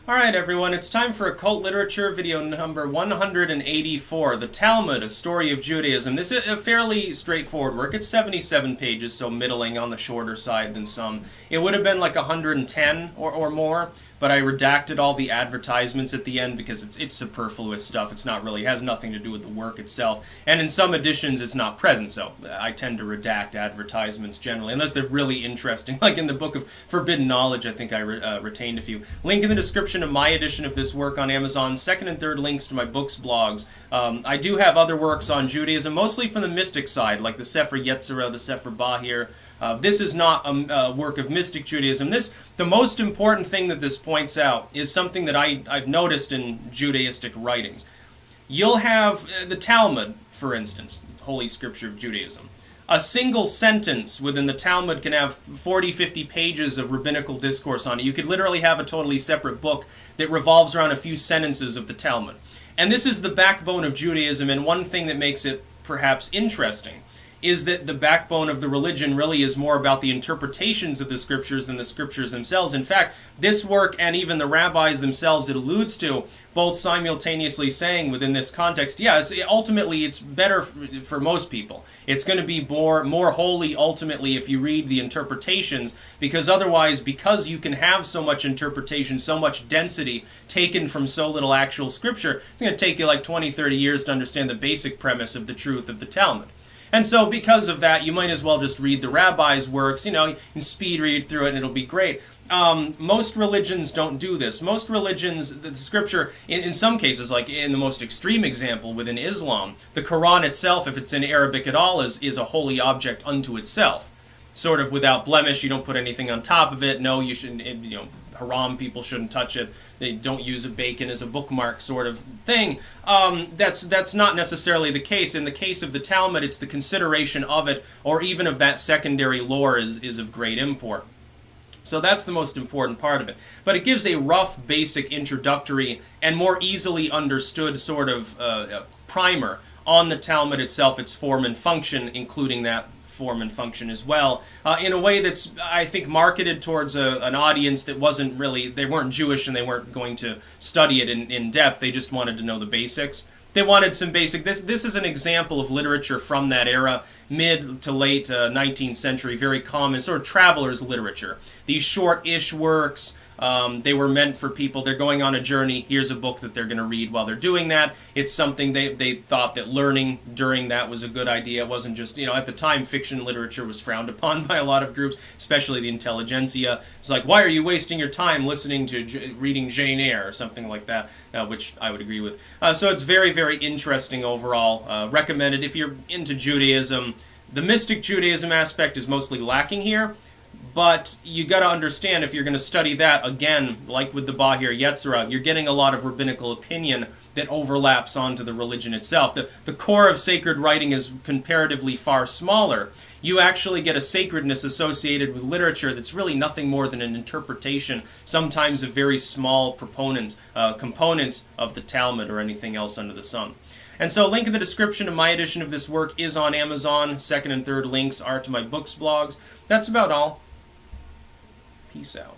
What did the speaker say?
Alright everyone, it's time for Occult Literature video number 184, The Talmud, A Story of Judaism. This is a fairly straightforward work. It's 77 pages, so middling on the shorter side than some. It would have been like 110 or more, but I redacted all the advertisements at the end because it's superfluous stuff. It's not really, it has nothing to do with the work itself. And in some editions it's not present, so I tend to redact advertisements generally, unless they're really interesting. Like in the Book of Forbidden Knowledge, I think I retained a few. Link in the description of my edition of this work on Amazon, second and third links to my books, blogs. I do have other works on Judaism, mostly from the mystic side, like the Sefer Yetzirah, the Sefer Bahir. This is not a work of mystic Judaism. The most important thing that this points out is something that I've noticed in Judaistic writings. You'll have the Talmud, for instance, Holy Scripture of Judaism. A single sentence within the Talmud can have 40, 50 pages of rabbinical discourse on it. You could literally have a totally separate book that revolves around a few sentences of the Talmud. And this is the backbone of Judaism, and one thing that makes it perhaps interesting is that the backbone of the religion really is more about the interpretations of the scriptures than the scriptures themselves. In fact, this work and even the rabbis themselves, it alludes to both simultaneously saying within this context, yeah, ultimately it's better for most people. It's going to be more holy ultimately if you read the interpretations, because otherwise, because you can have so much interpretation, so much density taken from so little actual scripture, it's going to take you like 20, 30 years to understand the basic premise of the truth of the Talmud. And so because of that, you might as well just read the rabbis' works, you can speed read through it and it'll be great. Most religions don't do this. Most religions, the scripture, in some cases, like in the most extreme example within Islam, the Quran itself, if it's in Arabic at all, is a holy object unto itself. Sort of without blemish, you don't put anything on top of it. No, you shouldn't, haram people shouldn't touch it. They don't use a bacon as a bookmark sort of thing. That's not necessarily the case. In the case of the Talmud, it's the consideration of it, or even of that secondary lore is of great import. So that's the most important part of it. But it gives a rough, basic, introductory, and more easily understood sort of primer on the Talmud itself, its form and function, including that form and function as well, in a way that's, I think, marketed towards an audience that wasn't really, they weren't Jewish and they weren't going to study it in depth. They just wanted to know the basics. They wanted some basic, this is an example of literature from that era, mid to late 19th century, very common, sort of traveler's literature. These short-ish works, they were meant for people, they're going on a journey, here's a book that they're going to read while they're doing that. It's something they thought that learning during that was a good idea. It wasn't just, at the time, fiction literature was frowned upon by a lot of groups, especially the intelligentsia. It's like, why are you wasting your time listening to reading Jane Eyre or something like that, which I would agree with. So it's very, very interesting overall. Recommended if you're into Judaism. The mystic Judaism aspect is mostly lacking here. But you got to understand, if you're going to study that, again, like with the Bahir Yetzirah, you're getting a lot of rabbinical opinion that overlaps onto the religion itself. The core of sacred writing is comparatively far smaller. You actually get a sacredness associated with literature that's really nothing more than an interpretation, sometimes of very small components of the Talmud or anything else under the sun. And so, link in the description of my edition of this work is on Amazon. Second and third links are to my books, blogs. That's about all. Peace out.